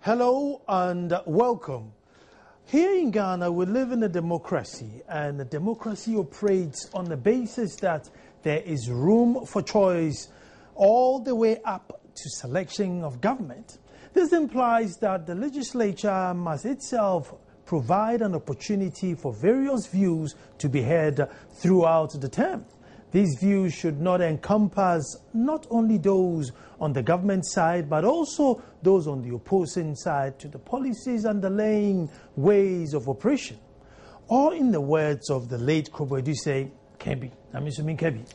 Hello and welcome. Here in Ghana, we live in a democracy, and a democracy operates on the basis that there is room for choice all the way up to selection of government. This implies that the legislature must itself provide an opportunity for various views to be heard throughout the term. These views should not encompass not only those on the government side, but also those on the opposing side to the policies underlying ways of operation. Or in the words of the late Koboduse Kebi, Kebi,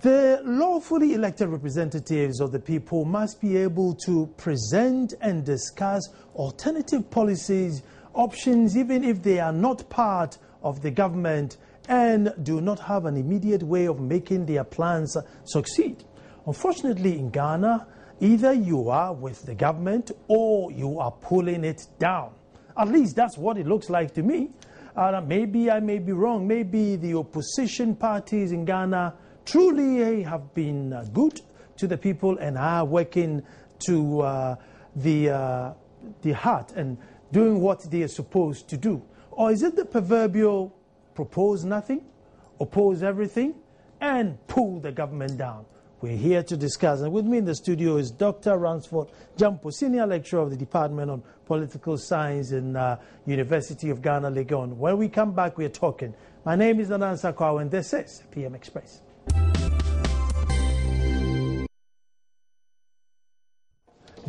the lawfully elected representatives of the people must be able to present and discuss alternative policies, options, even if they are not part of the government and do not have an immediate way of making their plans succeed. Unfortunately, in Ghana, either you are with the government or you are pulling it down. At least that's what it looks like to me. Maybe I may be wrong. Maybe the opposition parties in Ghana truly have been good to the people and are working to the heart and doing what they are supposed to do. Or is it the proverbial propose nothing, oppose everything, and pull the government down? We're here to discuss, and with me in the studio is Dr. Ransford Jampo, Senior Lecturer of the Department of Political Science in University of Ghana, Legon. When we come back, we're talking. My name is Nanansa Kwaw, and this is PM Express.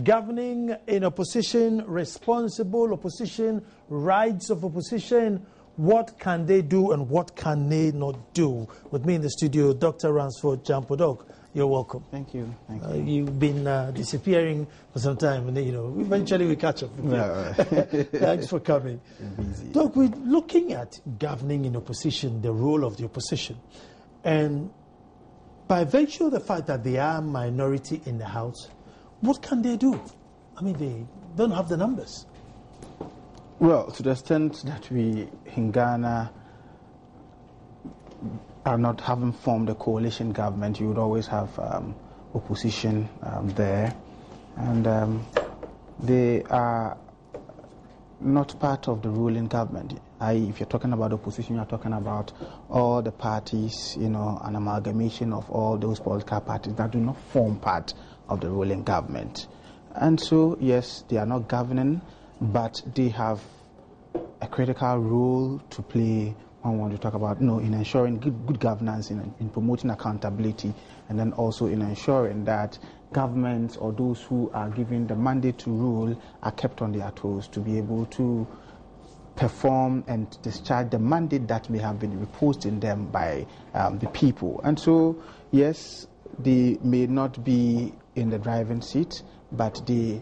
Governing in opposition, responsible opposition, rights of opposition. What can they do and what can they not do? With me in the studio, Dr. Ransford Jampo. Doc, you're welcome. Thank you. Thank you. You've been disappearing for some time, and eventually we catch up. Thanks for coming. Doc, we're looking at governing in opposition, the role of the opposition, and by virtue of the fact that they are a minority in the House, what can they do? I mean, they don't have the numbers. Well, to the extent that we in Ghana haven't formed a coalition government, you would always have opposition there, and they are not part of the ruling government. If you're talking about opposition, you're talking about all the parties, an amalgamation of all those political parties that do not form part of the ruling government. And so, yes, they are not governing, but they have a critical role to play when we want to talk about, in ensuring good governance, in promoting accountability, and then also in ensuring that governments or those who are given the mandate to rule are kept on their toes to be able to perform and discharge the mandate that may have been reposed in them by the people. And so, yes, they may not be in the driving seat, but they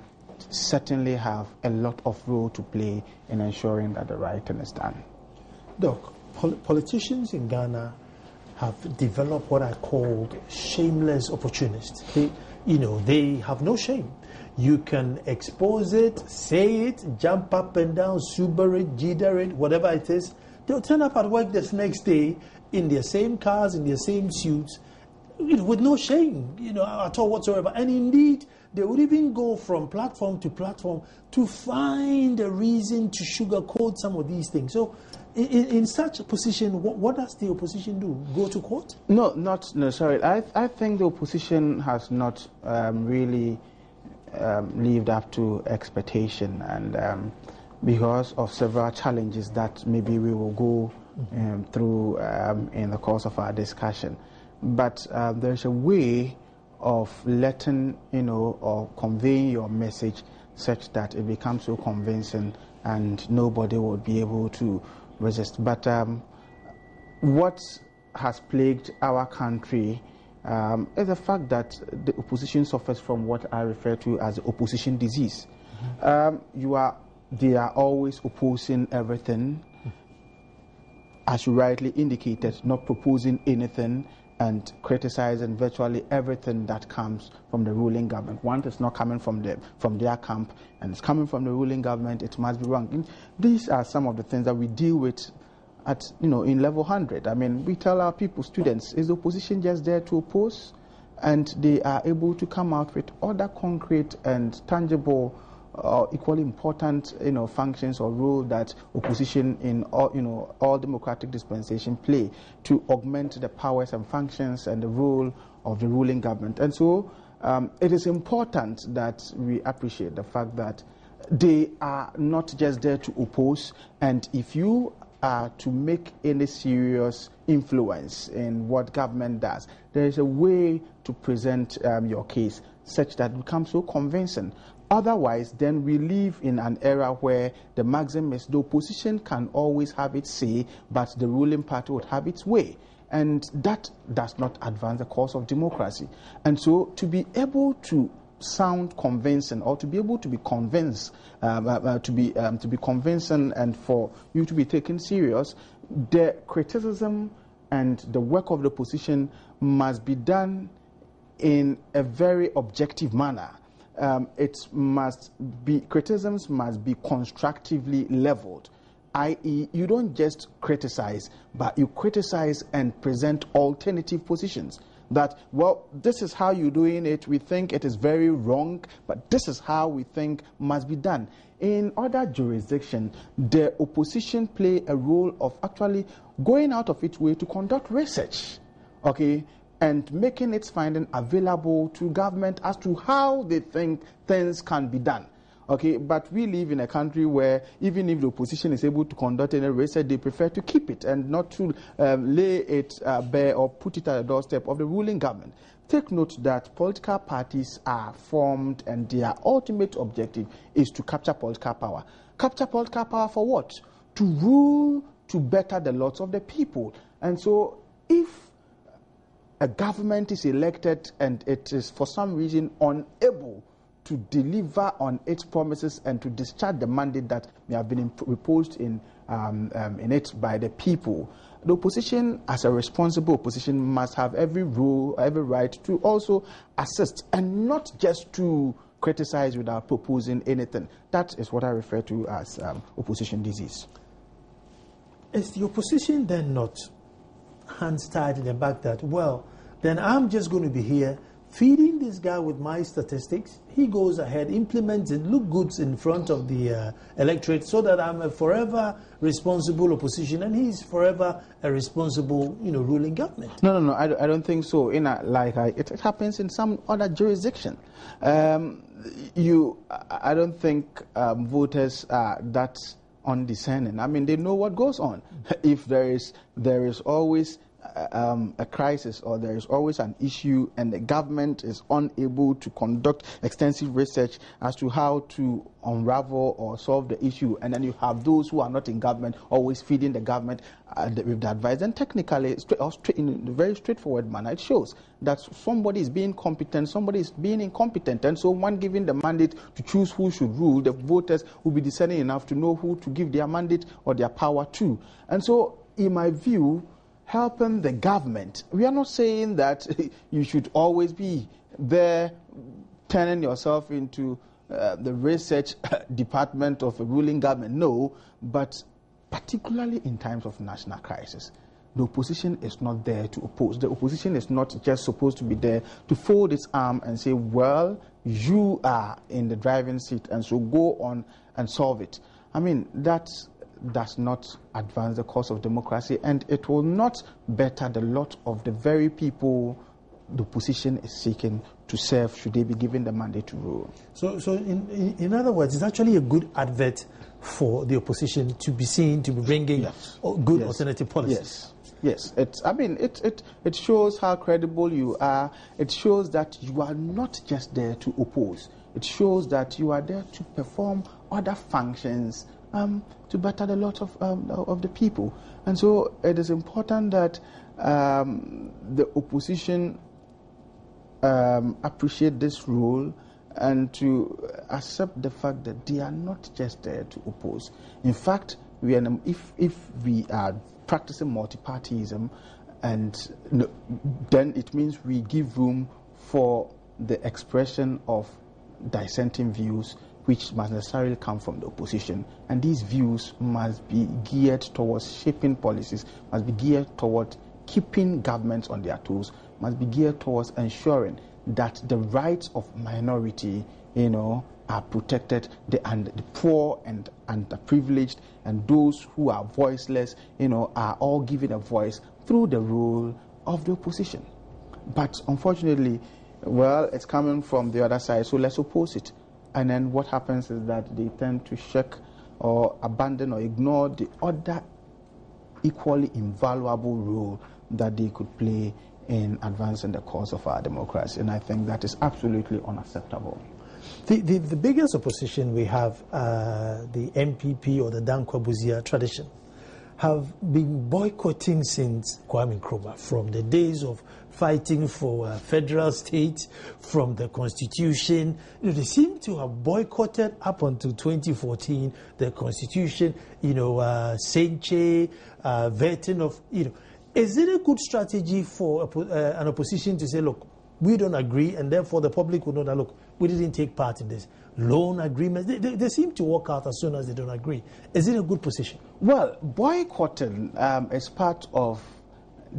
certainly have a lot of role to play in ensuring that the right thing is done. Doc, politicians in Ghana have developed what I called shameless opportunists. They have no shame. You can expose it, say it, jump up and down, super it, jitter it, whatever it is. They'll turn up at work this next day in their same cars, in their same suits, with no shame, at all whatsoever. And indeed, they would even go from platform to platform to find a reason to sugarcoat some of these things. So, in such a position, what does the opposition do? Go to court? No, not necessarily. I think the opposition has not really lived up to expectation, and because of several challenges that maybe we will go through in the course of our discussion. But there's a way of letting, or conveying your message such that it becomes so convincing and nobody will be able to resist. But what has plagued our country is the fact that the opposition suffers from what I refer to as the opposition disease. They are always opposing everything, as you rightly indicated, not proposing anything, and criticizing virtually everything that comes from the ruling government. Once it's not coming from their camp and it's coming from the ruling government, it must be wrong. And these are some of the things that we deal with at in level 100. I mean, we tell our people, students, is the opposition just there to oppose? And they are able to come out with other concrete and tangible equally important, functions or role that opposition in all democratic dispensation play to augment the powers and functions and the role of the ruling government. And so it is important that we appreciate the fact that they are not just there to oppose, and if you are to make any serious influence in what government does, there is a way to present your case such that it becomes so convincing. Otherwise, then we live in an era where the maxim is the opposition can always have its say, but the ruling party would have its way. And that does not advance the cause of democracy. And so to be able to sound convincing, or to be able to be convinced, to be convincing, and for you to be taken serious, the criticism and the work of the opposition must be done in a very objective manner. Criticisms must be constructively leveled, i.e., you don't just criticize, but you criticize and present alternative positions. That, well, this is how you're doing it, we think it is very wrong, but this is how we think must be done. In other jurisdictions, the opposition play a role of actually going out of its way to conduct research, okay, and making its finding available to government as to how they think things can be done. Okay, but we live in a country where even if the opposition is able to conduct any research, they prefer to keep it and not to lay it bare or put it at the doorstep of the ruling government. Take note that political parties are formed and their ultimate objective is to capture political power. Capture political power for what? To rule, to better the lots of the people. And so if a government is elected and it is for some reason unable to deliver on its promises and to discharge the mandate that may have been imposed in it by the people, the opposition, as a responsible opposition, must have every role, every right to also assist and not just to criticize without proposing anything. That is what I refer to as opposition disease. Is the opposition then not hands tied in the back that, well, then I'm just going to be here feeding this guy with my statistics? He goes ahead, implements it, look good in front of the electorate, so that I'm a forever responsible opposition and he's forever a responsible, ruling government. No, I don't think so. It happens in some other jurisdiction. I don't think voters are that undiscerning. I mean, they know what goes on. If there is always a crisis, or there is always an issue and the government is unable to conduct extensive research as to how to unravel or solve the issue, and then you have those who are not in government always feeding the government with the advice, and technically, in a very straightforward manner, it shows that somebody is being competent, somebody is being incompetent, and so one giving the mandate to choose who should rule, the voters will be discerning enough to know who to give their mandate or their power to. And so, in my view, helping the government, we are not saying that you should always be there turning yourself into the research department of a ruling government. No, but particularly in times of national crisis, the opposition is not there to oppose. The opposition is not just supposed to be there to fold its arm and say, well, you are in the driving seat and so go on and solve it. I mean, that does not advance the cause of democracy, and it will not better the lot of the very people the opposition is seeking to serve should they be given the mandate to rule. So in other words, it's actually a good advert for the opposition to be seen to be bringing good alternative policies. Yes. It shows how credible you are. It shows that you are not just there to oppose. It shows that you are there to perform other functions to better the lot of the people. And so it is important that the opposition appreciate this role and to accept the fact that they are not just there to oppose. In fact, if we are practicing multipartyism, and then it means we give room for the expression of dissenting views, which must necessarily come from the opposition. And these views must be geared towards shaping policies, must be geared towards keeping governments on their toes, must be geared towards ensuring that the rights of minority, are protected, the poor and underprivileged and those who are voiceless, are all given a voice through the role of the opposition. But unfortunately, well, it's coming from the other side, so let's oppose it. And then what happens is that they tend to shirk or abandon or ignore the other equally invaluable role that they could play in advancing the cause of our democracy. And I think that is absolutely unacceptable. The biggest opposition we have, the MPP or the Dankwa Buzia tradition, have been boycotting since Kwame Nkrumah, from the days of fighting for a federal state, from the constitution. They seem to have boycotted up until 2014 the constitution, Senche, vetting of, Is it a good strategy for an opposition to say, look, we don't agree, and therefore the public will know that, look, we didn't take part in this? Loan agreements, they seem to work out as soon as they don't agree. Is it a good position? Well, boycotting is part of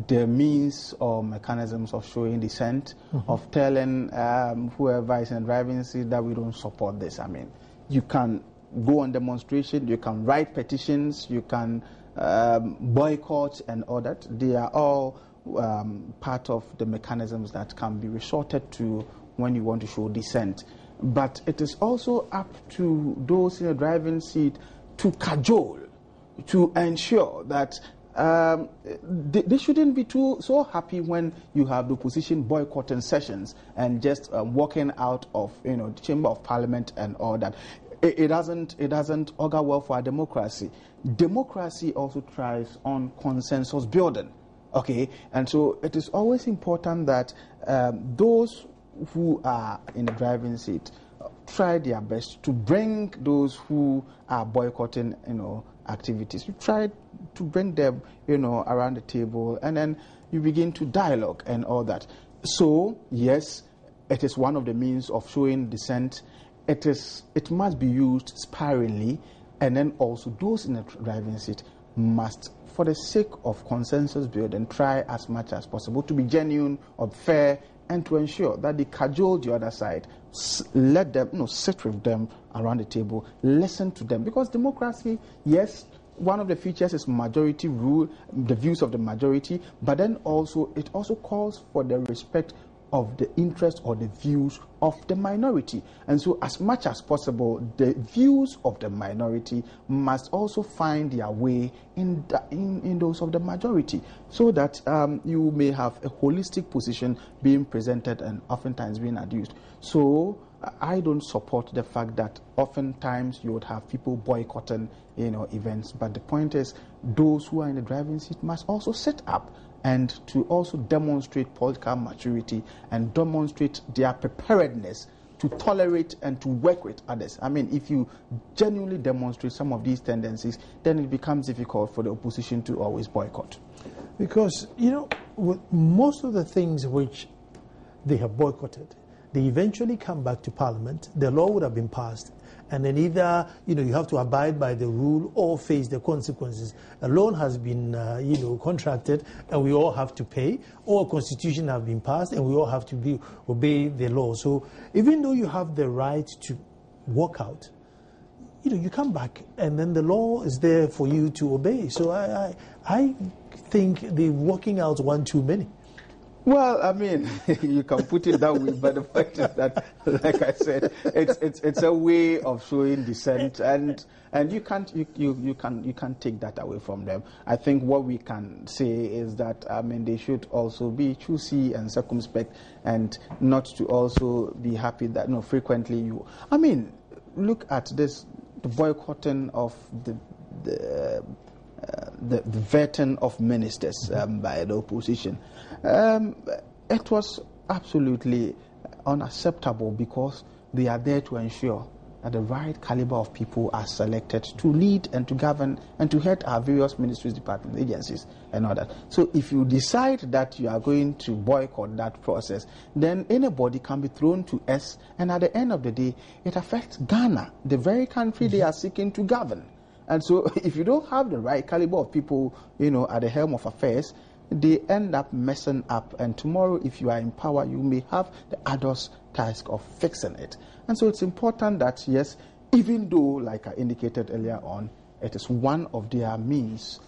the means or mechanisms of showing dissent, of telling whoever is in the driving seat that we don't support this. I mean, you can go on demonstration, you can write petitions, you can boycott and all that. They are all part of the mechanisms that can be resorted to when you want to show dissent. But it is also up to those in the driving seat to cajole, to ensure that they shouldn't be so happy when you have the opposition boycotting sessions and just walking out of the Chamber of Parliament and all that. It doesn't augur well for our democracy. Democracy also thrives on consensus building. Okay, and so it is always important that those who are in the driving seat try their best to bring those who are boycotting, activities. You try to bring them, around the table, and then you begin to dialogue and all that. So yes, it is one of the means of showing dissent. It must be used sparingly, and then also those in the driving seat must, for the sake of consensus building, try as much as possible to be genuine or fair, and to ensure that they cajole the other side. Let them, sit with them around the table, listen to them. Because democracy, yes, one of the features is majority rule, the views of the majority, but then also it also calls for the respect of the interest or the views of the minority. And so as much as possible, the views of the minority must also find their way in those of the majority, so that you may have a holistic position being presented and oftentimes being adduced. So I don't support the fact that oftentimes you would have people boycotting events, but the point is those who are in the driving seat must also sit up and to also demonstrate political maturity and demonstrate their preparedness to tolerate and to work with others. I mean, if you genuinely demonstrate some of these tendencies, then it becomes difficult for the opposition to always boycott. Because, with most of the things which they have boycotted, they eventually come back to Parliament, the law would have been passed, and then either, you have to abide by the rule or face the consequences. A loan has been, contracted and we all have to pay, or a constitution has been passed and we all have to obey the law. So even though you have the right to walk out, you come back and then the law is there for you to obey. So I think the walking out one too many. Well, I mean, you can put it that way, but the fact is that, like I said, it's a way of showing dissent, and you can't take that away from them. I think what we can say is that they should also be choosy and circumspect, and not to also be happy that frequently look at this, the boycotting of the vetting of ministers by the opposition. It was absolutely unacceptable, because they are there to ensure that the right caliber of people are selected to lead and to govern and to head our various ministries, departments, agencies, and all that. So if you decide that you are going to boycott that process, then anybody can be thrown to S, and at the end of the day, it affects Ghana, the very country they are seeking to govern. And so if you don't have the right caliber of people, at the helm of affairs, they end up messing up, and tomorrow if you are in power, you may have the arduous task of fixing it. And so it's important that, yes, even though, like I indicated earlier on, it is one of their means,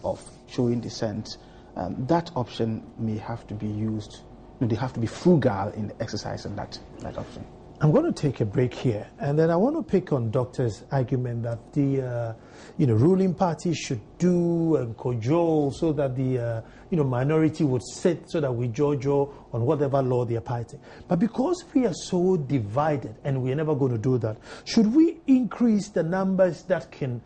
of showing dissent, that option may have to be used. They have to be frugal in exercising that option. I'm going to take a break here, and then I want to pick on Doctor's argument that the ruling party should do and cajole so that the minority would sit so that we judge on whatever law they are passing. But because we are so divided and we are never going to do that, should we increase the numbers that can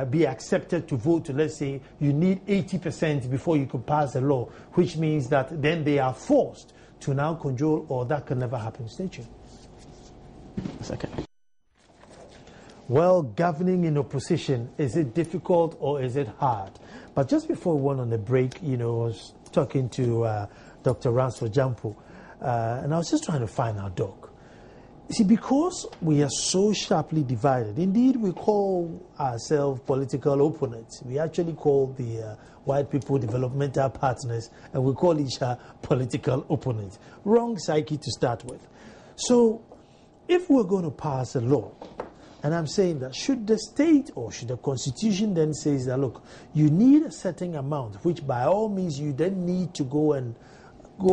be accepted to vote to, let's say, you need 80% before you could pass a law, which means that then they are forced to now cajole, or that can never happen? Stay tuned. A second. Well, governing in opposition, is it difficult or is it hard? But just before we went on the break, I was talking to Dr. Ransford Gyampo, and I was just trying to find our doc. You see, because we are so sharply divided, indeed we call ourselves political opponents. We actually call the white people developmental partners, and we call each other political opponents. Wrong psyche to start with. So, if we're going to pass a law, and I'm saying that should the state or should the constitution then says that, look, you need a certain amount, which by all means you then need to go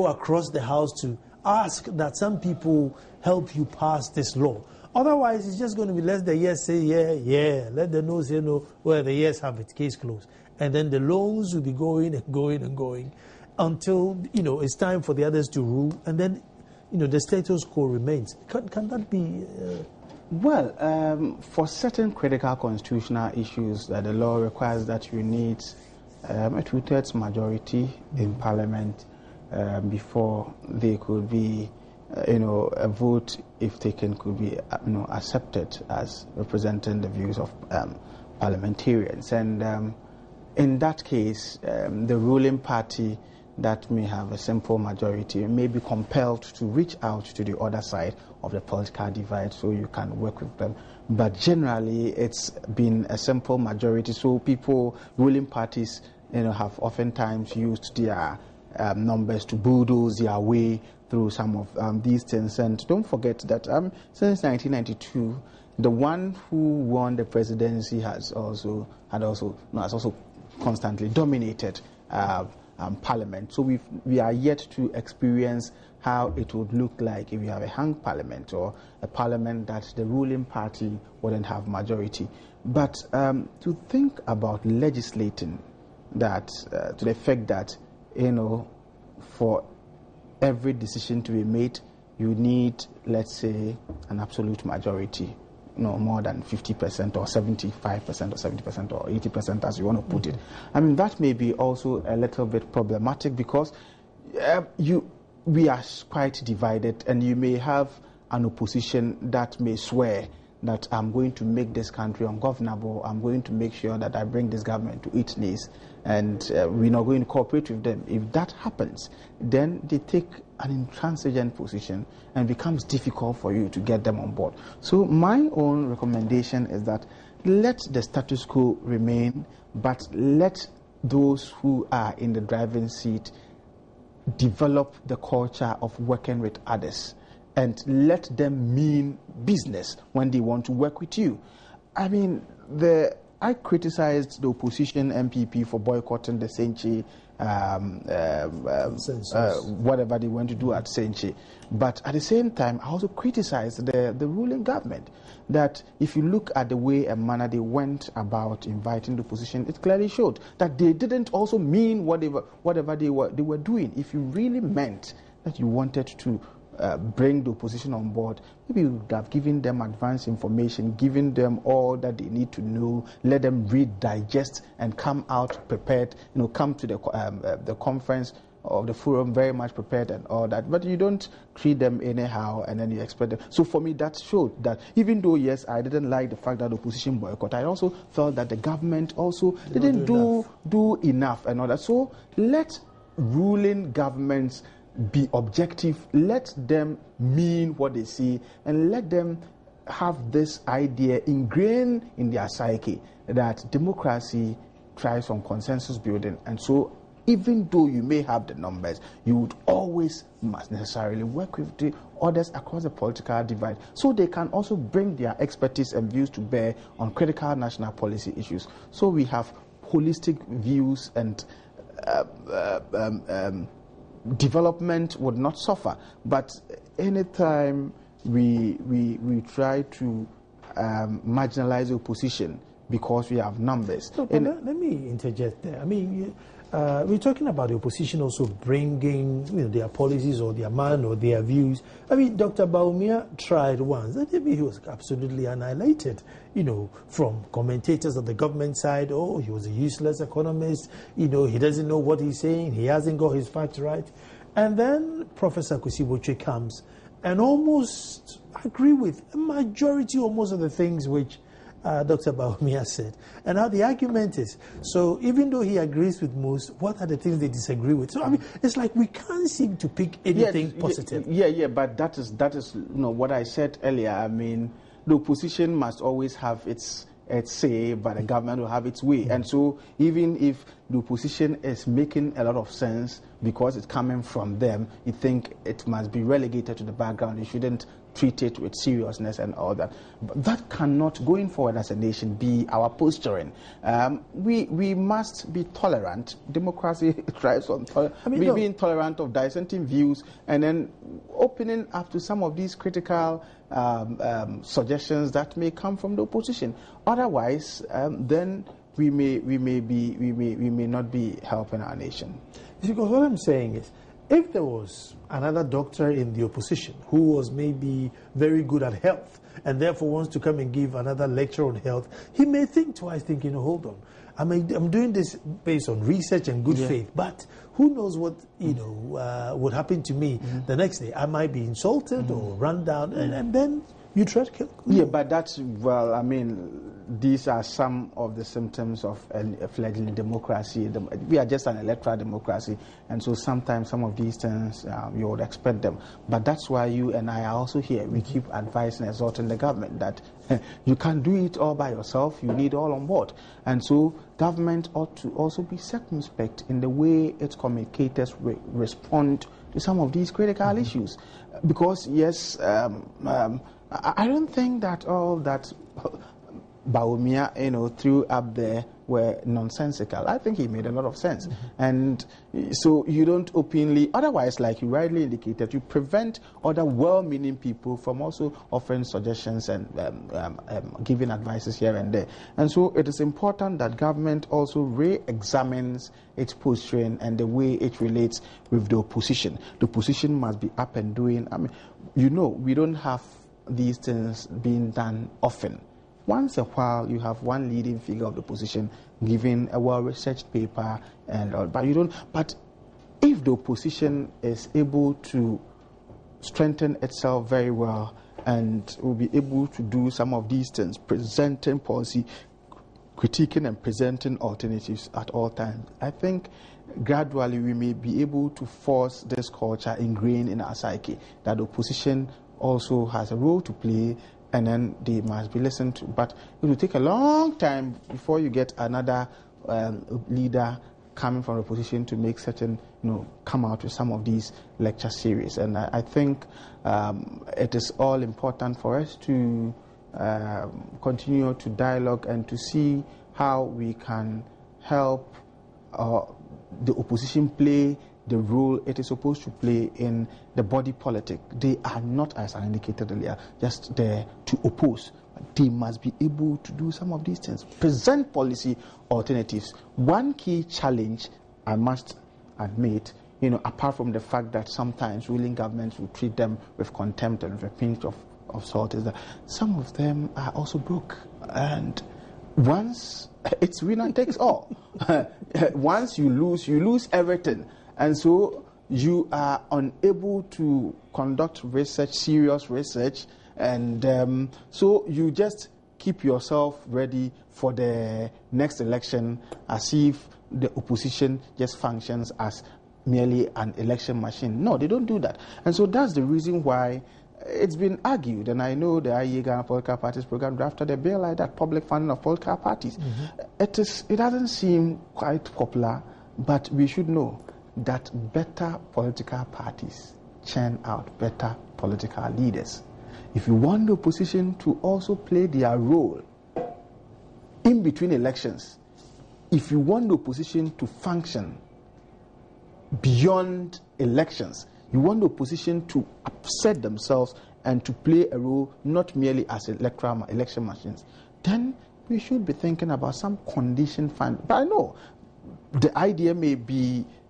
across the house to ask that some people help you pass this law. Otherwise, it's just going to be let the yes say yeah, let the no say no, where the yes have its case closed. And then the loans will be going and going and going until, it's time for the others to rule, and then the status quo remains. Can that be? Well, for certain critical constitutional issues, that the law requires that you need a 2/3 majority in Parliament before they could be, a vote, if taken, could be, accepted as representing the views of parliamentarians. And in that case, the ruling party that may have a simple majority may be compelled to reach out to the other side of the political divide so you can work with them. But generally, it's been a simple majority, so ruling parties, have oftentimes used their numbers to bulldoze their way through some of these things. And don't forget that since 1992, the one who won the presidency has also constantly dominated Parliament. So we are yet to experience how it would look like if you have a hung Parliament, or a Parliament that the ruling party wouldn't have majority. But to think about legislating that to the effect that, for every decision to be made, you need, let's say, an absolute majority. More than 50% or 75% or 70% or 80%, as you want to put it. I mean, that may be also a little bit problematic because we are quite divided, and you may have an opposition that may swear that I'm going to make this country ungovernable, I'm going to make sure that I bring this government to its knees, and we're not going to cooperate with them. If that happens, then they take an intransigent position and it becomes difficult for you to get them on board. So my own recommendation is that let the status quo remain, but let those who are in the driving seat develop the culture of working with others, and let them mean business when they want to work with you. I mean, I criticized the opposition MPP for boycotting the Senche, whatever they want to do at Senche. But at the same time, I also criticized the ruling government, that if you look at the way and manner they went about inviting the opposition, it clearly showed that they didn't also mean whatever they were doing. If you really meant that you wanted to bring the opposition on board, maybe you would have given them advanced information, given them all that they need to know, let them read, digest, and come out prepared, come to the conference or the forum very much prepared and all that. But you don't treat them anyhow, and then you expect them. So for me, that showed that even though, yes, I didn't like the fact that the opposition boycott, I also felt that the government also didn't do enough and all that. So let ruling governments be objective, let them mean what they say, and let them have this idea ingrained in their psyche that democracy thrives on consensus building. And so even though you may have the numbers, you would always must necessarily work with the others across the political divide so they can also bring their expertise and views to bear on critical national policy issues. So we have holistic views and development would not suffer. But anytime we try to marginalize the opposition because we have numbers. No, let me interject there. I mean, we're talking about the opposition also bringing their policies or their man or their views. I mean, Dr. Bawumia tried once, and maybe he was absolutely annihilated, from commentators on the government side. Oh, he was a useless economist. He doesn't know what he's saying. He hasn't got his facts right. And then Professor Kwesi Botwe comes and almost agree with a majority almost of the things which Dr. Bawumia said. And now the argument is, so even though he agrees with most, what are the things they disagree with? So, I mean, it's like we can't seem to pick anything positive. Yeah, but that is what I said earlier. I mean, the opposition must always have its say, but the government will have its way. Mm-hmm. And so even if the opposition is making a lot of sense because it's coming from them, you think it must be relegated to the background. You shouldn't treat it with seriousness and all that. But that cannot, going forward as a nation, be our posturing. We must be tolerant. Democracy thrives on being tolerant of dissenting views and then opening up to some of these critical suggestions that may come from the opposition. Otherwise, then we may not be helping our nation. Because what I'm saying is, if there was another doctor in the opposition who was maybe very good at health and therefore wants to come and give another lecture on health, he may think twice, thinking, hold on, I'm doing this based on research and good faith, but who knows what would happen to me the next day? I might be insulted or run down, and then you tread kill. Yeah, but that's, well, I mean, these are some of the symptoms of a fledgling democracy. We are just an electoral democracy, and so sometimes some of these things you would expect them. But that's why you and I are also here. We keep advising and exhorting the government that you can't do it all by yourself. You need all on board. And so government ought to also be circumspect in the way its communicators respond to some of these critical issues. Because, yes, I don't think that all that Bawumia, threw up there were nonsensical. I think he made a lot of sense. And so you don't openly, otherwise, like you rightly indicated, you prevent other well-meaning people from also offering suggestions and giving advices here and there. And so it is important that government also re-examines its posturing and the way it relates with the opposition. The opposition must be up and doing. I mean, we don't have these things being done often. Once a while, you have one leading figure of the opposition giving a well-researched paper, but you don't. But if the opposition is able to strengthen itself very well and will be able to do some of these things, presenting policy, critiquing and presenting alternatives at all times, I think gradually we may be able to force this culture ingrained in our psyche that the opposition also has a role to play, and then they must be listened to. But it will take a long time before you get another leader coming from the opposition to make certain, come out with some of these lecture series. And I think it is all important for us to continue to dialogue and to see how we can help the opposition play the role it is supposed to play in the body politic. They are not, as I indicated earlier, just there to oppose. They must be able to do some of these things, present policy alternatives. One key challenge, I must admit, apart from the fact that sometimes ruling governments will treat them with contempt and with a pinch of salt, is that some of them are also broke. And once it's winner takes all. Once you lose everything. And so you are unable to conduct research, serious research, and so you just keep yourself ready for the next election as if the opposition just functions as merely an election machine. No, they don't do that. And so that's the reason why it's been argued, and I know the IEA Ghana Political Parties program drafted a bill like that, public funding of political parties. It doesn't seem quite popular But we should know that better political parties churn out better political leaders. If you want the opposition to also play their role in between elections, if you want the opposition to function beyond elections, you want the opposition to upset themselves and to play a role not merely as election machines, then we should be thinking about some condition fund. But I know the idea may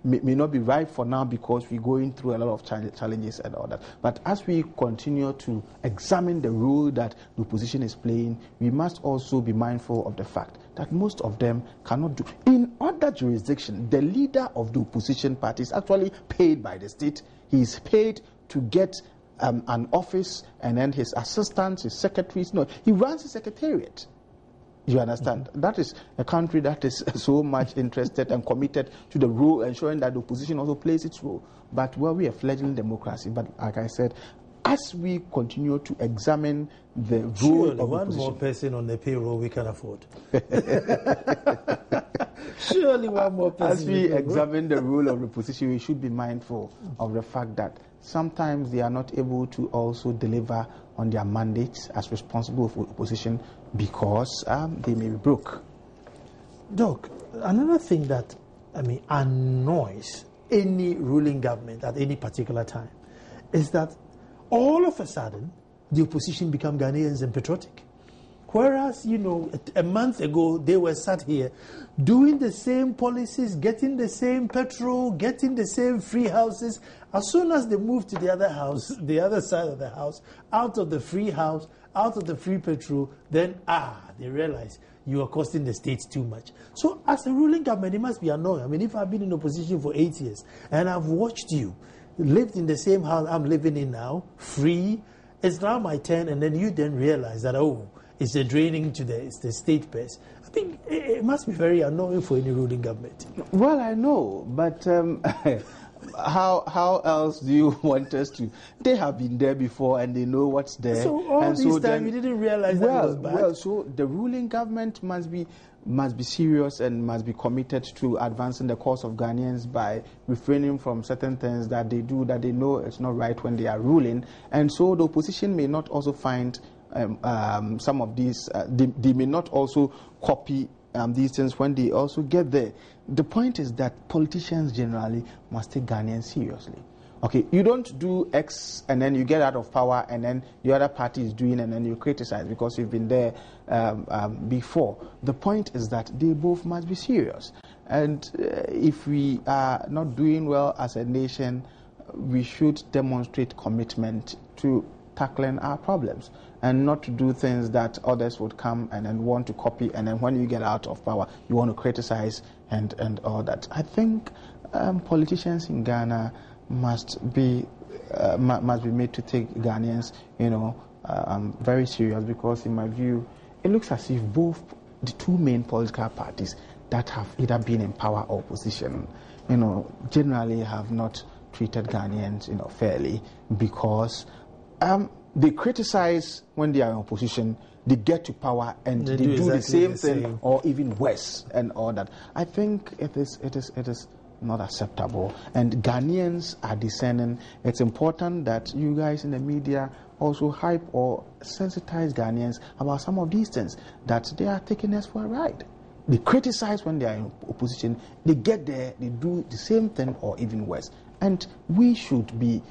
not be right for now because we're going through a lot of challenges and all that. But as we continue to examine the role that the opposition is playing, we must also be mindful of the fact that most of them cannot do. In other jurisdictions, the leader of the opposition party is actually paid by the state. He is paid to get an office, and then his assistants, his secretaries. No, he runs a secretariat. You understand? Mm-hmm. That is a country that is so much interested and committed to the role, ensuring that the opposition also plays its role. But we are a fledgling democracy. But like I said, as we continue to examine the role surely of one opposition, more person on the payroll we can afford. Surely one more person. As we examine the role of the opposition, we should be mindful of the fact that sometimes they are not able to also deliver on their mandates as responsible for opposition because they may be broke. Doc, another thing that annoys any ruling government at any particular time is that all of a sudden the opposition become Ghanaians and patriotic. Whereas, a month ago, they were sat here doing the same policies, getting the same petrol, getting the same free houses. As soon as they moved to the other house, the other side of the house, out of the free house, out of the free petrol, then, they realize you are costing the state too much. So as a ruling government, it must be annoying. If I've been in opposition for 8 years, and I've watched you, lived in the same house I'm living in now, free, it's now my turn, and then you then realize that, it's a draining to the state purse. I think it must be very annoying for any ruling government. Well, I know, but how else do you want us to? They have been there before and they know what's there. So all this time you didn't realize that it was bad? Well, so the ruling government must be serious and must be committed to advancing the cause of Ghanaians by refraining from certain things that they do that they know it's not right when they are ruling. And so the opposition may not also find some of these, they may not also copy these things when they also get there. The point is that politicians generally must take Ghanaians seriously. Okay, you don't do X and then you get out of power and then the other party is doing and then you criticize because you've been there before. The point is that they both must be serious. And if we are not doing well as a nation, we should demonstrate commitment to tackling our problems and not to do things that others would come and then want to copy, and then when you get out of power you want to criticize and all that. I think politicians in Ghana must be made to take Ghanaians very serious, because in my view it looks as if both the two main political parties that have either been in power or opposition generally have not treated Ghanaians fairly, because they criticize when they are in opposition, they get to power and they do exactly the same thing or even worse and all that. I think it is not acceptable, and Ghanaians are discerning. It's important that you guys in the media also hype or sensitize Ghanaians about some of these things, that they are taking us for a ride. They criticize when they are in opposition, they get there, they do the same thing or even worse, and we should be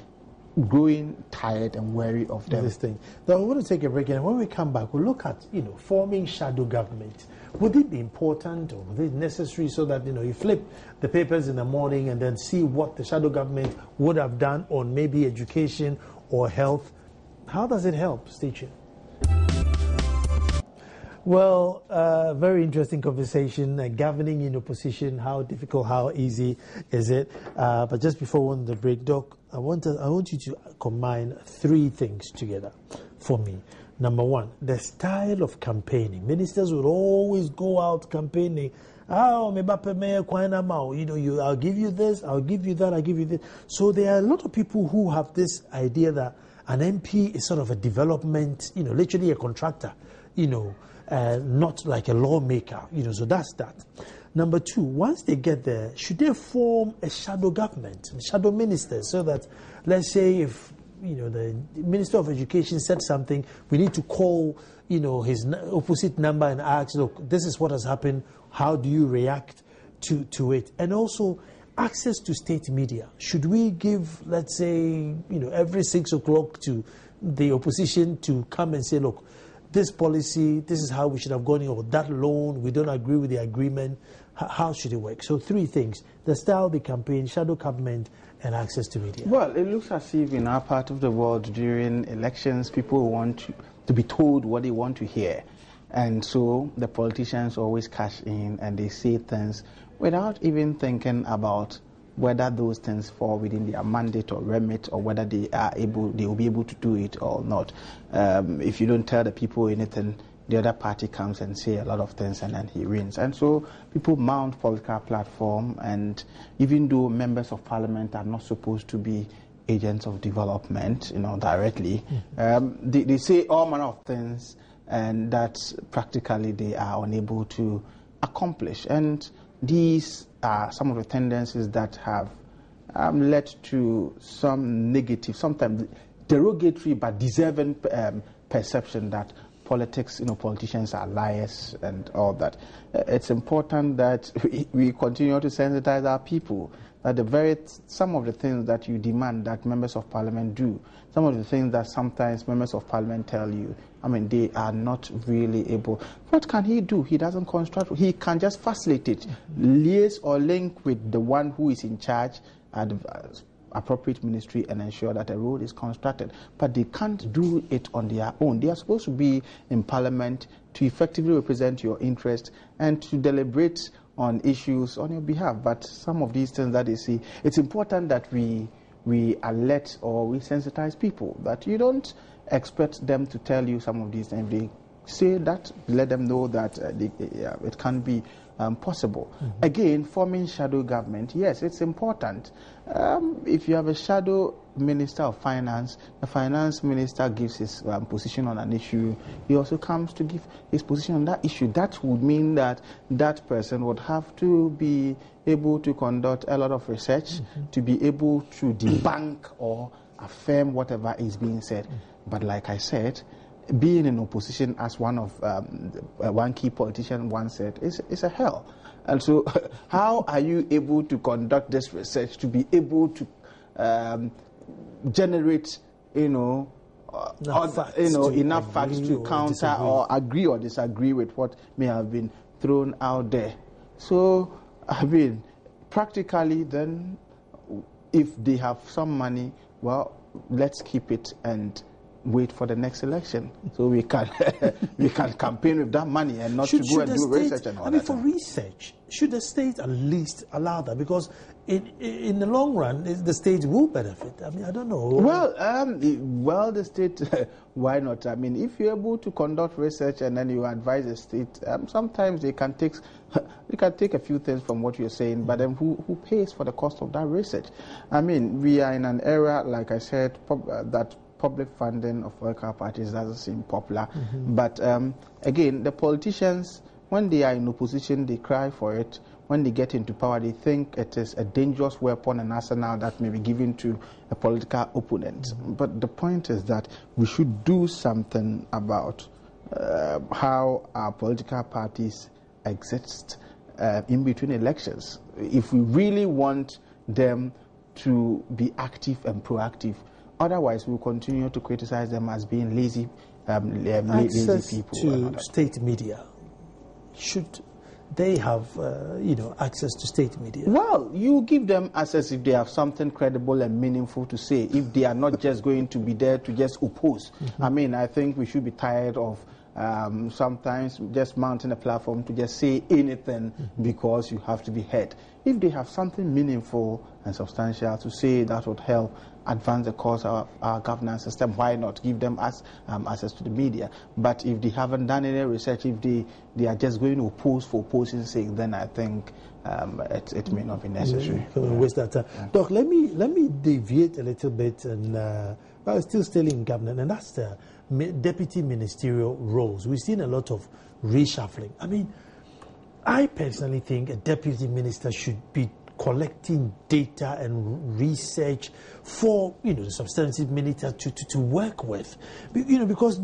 growing tired and weary of them. This thing. Now, we're going to take a break, and when we come back, we'll look at forming shadow government. Would it be important or would it be necessary so that you flip the papers in the morning and then see what the shadow government would have done on maybe education or health? How does it help? Stay tuned. Well, very interesting conversation. Governing in opposition, how difficult, how easy is it? But just before we went to the break, Doc, I want you to combine three things together for me. Number one, the style of campaigning. Ministers would always go out campaigning. I'll give you this, I'll give you that, I'll give you this. So there are a lot of people who have this idea that an MP is sort of a development, literally a contractor, not like a lawmaker, so that's that. Number two, once they get there, should they form a shadow government, shadow ministers, so that, let's say, if the Minister of Education said something, we need to call his opposite number and ask, look, this is what has happened. How do you react to it? And also, access to state media. Should we give, let's say, every 6 o'clock to the opposition to come and say, look, this policy, this is how we should have gone, or that loan, we don't agree with the agreement. How should it work? So 3 things: the style of the campaign, shadow government, and access to media. Well, it looks as if in our part of the world during elections, people want to be told what they want to hear. And so the politicians always cash in and they say things without even thinking about whether those things fall within their mandate or remit, or whether they will be able to do it or not. If you don't tell the people anything, the other party comes and say a lot of things and then he wins. And so people mount political platform, and even though members of parliament are not supposed to be agents of development, directly, they say all manner of things, and that practically they are unable to accomplish. And these are some of the tendencies that have led to some negative, sometimes derogatory but deserving perception that politicians are liars and all that. It's important that we continue to sensitize our people that some of the things that you demand that members of parliament do, some of the things that sometimes members of parliament tell you, they are not really able. What can he do? He doesn't construct. He can just facilitate, liaise or link with the one who is in charge at the appropriate ministry and ensure that a road is constructed. But they can't do it on their own. They are supposed to be in parliament to effectively represent your interest and to deliberate on issues on your behalf. But some of these things that they see, it's important that we alert or we sensitize people, that you don't expect them to tell you some of these things. They say that, let them know that it can be possible. Mm-hmm. Again, forming shadow government, yes, it's important. If you have a shadow minister of finance, the finance minister gives his position on an issue, he also comes to give his position on that issue. That would mean that that person would have to be able to conduct a lot of research, to be able to debunk or affirm whatever is being said. But like I said, being in opposition, as one key politician once said, is a hell. And so how are you able to conduct this research to be able to generate enough facts to counter or agree or disagree with what may have been thrown out there? So practically then, if they have some money, well, let's keep it and wait for the next election, so we can campaign with that money and not to go and do research and all that. For research, should the state at least allow that? Because in the long run, the state will benefit. I don't know. Well, the state, why not? If you're able to conduct research and then you advise the state, sometimes they can take a few things from what you're saying, but then who pays for the cost of that research? We are in an era, like I said, that public funding of political parties doesn't seem popular. But again, the politicians, when they are in opposition, they cry for it. When they get into power, they think it is a dangerous weapon and arsenal that may be given to a political opponent. But the point is that we should do something about how our political parties exist in between elections. If we really want them to be active and proactive, otherwise, we'll continue to criticize them as being lazy lazy people. To state media, should they have access to state media? Well, you give them access if they have something credible and meaningful to say, if they are not just going to be there to just oppose. I think we should be tired of sometimes just mounting a platform to just say anything because you have to be heard. If they have something meaningful and substantial to say that would help advance the cause of our governance system, why not give them access to the media? But if they haven't done any research, if they are just going to oppose for opposing's sake, then I think it may not be necessary. Waste that time. Doc, let me deviate a little bit, and but still in government, and that's the deputy ministerial roles. We've seen a lot of reshuffling. I personally think a deputy minister should be collecting data and research for the substantive minister to work with, because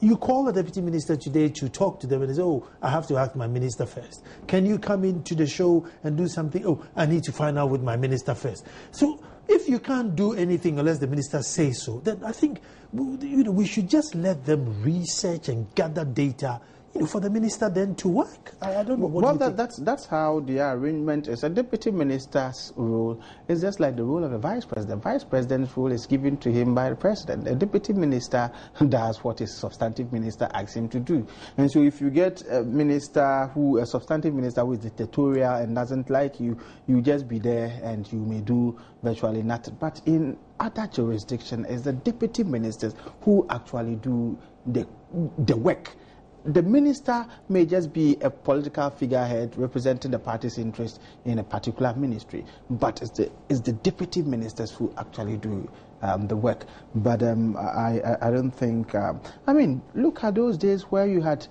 you call a deputy minister today to talk to them and they say, oh, I have to ask my minister first. Can you come into the show and do something? Oh, I need to find out with my minister first. So if you can't do anything unless the minister says so, then I think we should just let them research and gather data for the minister then to work. I don't know what that's how the arrangement is. A deputy minister's role is just like the role of a vice president. Vice president's role is given to him by the president. A deputy minister does what a substantive minister asks him to do. And so if you get a substantive minister who is dictatorial and doesn't like you, you just be there and you may do virtually nothing. But in other jurisdictions, it's the deputy ministers who actually do the work. The minister may just be a political figurehead representing the party's interest in a particular ministry, but it's the deputy ministers who actually do the work. But I don't think. Look at those days where you had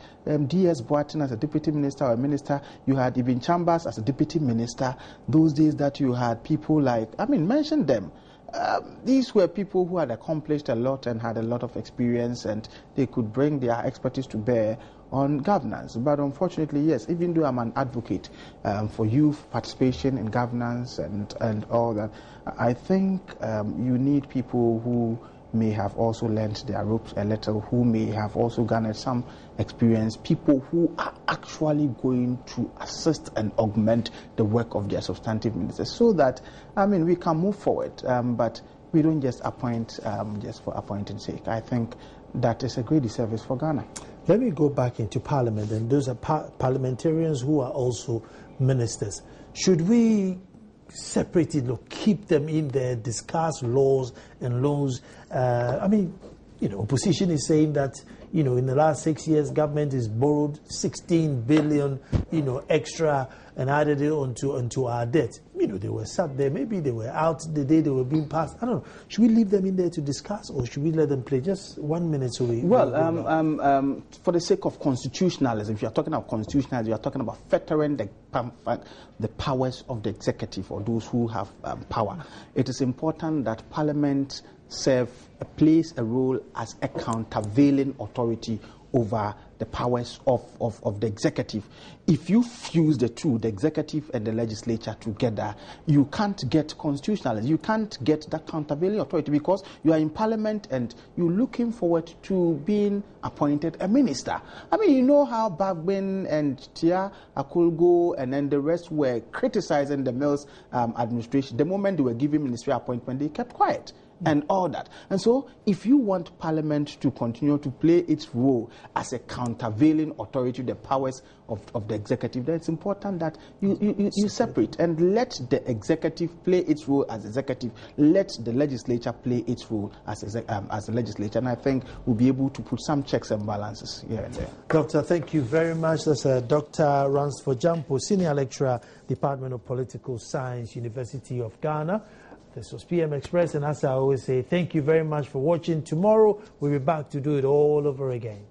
D.S. Boateng as a deputy minister or a minister. You had Ibn Chambers as a deputy minister. Those days that you had people like, mention them. These were people who had accomplished a lot and had a lot of experience, and they could bring their expertise to bear on governance. But unfortunately, yes, even though I'm an advocate for youth participation in governance and all that, I think you need people who may have also learnt their ropes a little, who may have also garnered some experience, people who are actually going to assist and augment the work of their substantive ministers, so that, we can move forward, but we don't just appoint just for appointing sake. I think that is a great disservice for Ghana. Let me go back into Parliament, and those are parliamentarians who are also ministers. Should we separate it, keep them in there, discuss laws and laws? Opposition is saying that, in the last 6 years, government has borrowed 16 billion, extra and added it onto our debt. They were sat there, maybe they were out the day they were being passed. I don't know. Should we leave them in there to discuss, or should we let them play? Just 1 minute so we... for the sake of constitutionalism, if you are talking about constitutionalism, you are talking about fettering the powers of the executive or those who have power. It is important that Parliament plays a role as a countervailing authority over the powers of the executive. If you fuse the two, the executive and the legislature together, you can't get constitutionalism. You can't get that countervailing authority, because you are in Parliament and you're looking forward to being appointed a minister. You know how Bagbin and Tia Akulgo and then the rest were criticizing the Mills administration. The moment they were giving ministerial appointment, they kept quiet. And all that. And so, if you want Parliament to continue to play its role as a countervailing authority to the powers of the executive, then it's important that you separate and let the executive play its role as executive. Let the legislature play its role as a legislature. And I think we'll be able to put some checks and balances here and there. Doctor, thank you very much. That's Dr. Ransford Jampo, Senior Lecturer, Department of Political Science, University of Ghana. This was PM Express, and as I always say, thank you very much for watching. Tomorrow, we'll be back to do it all over again.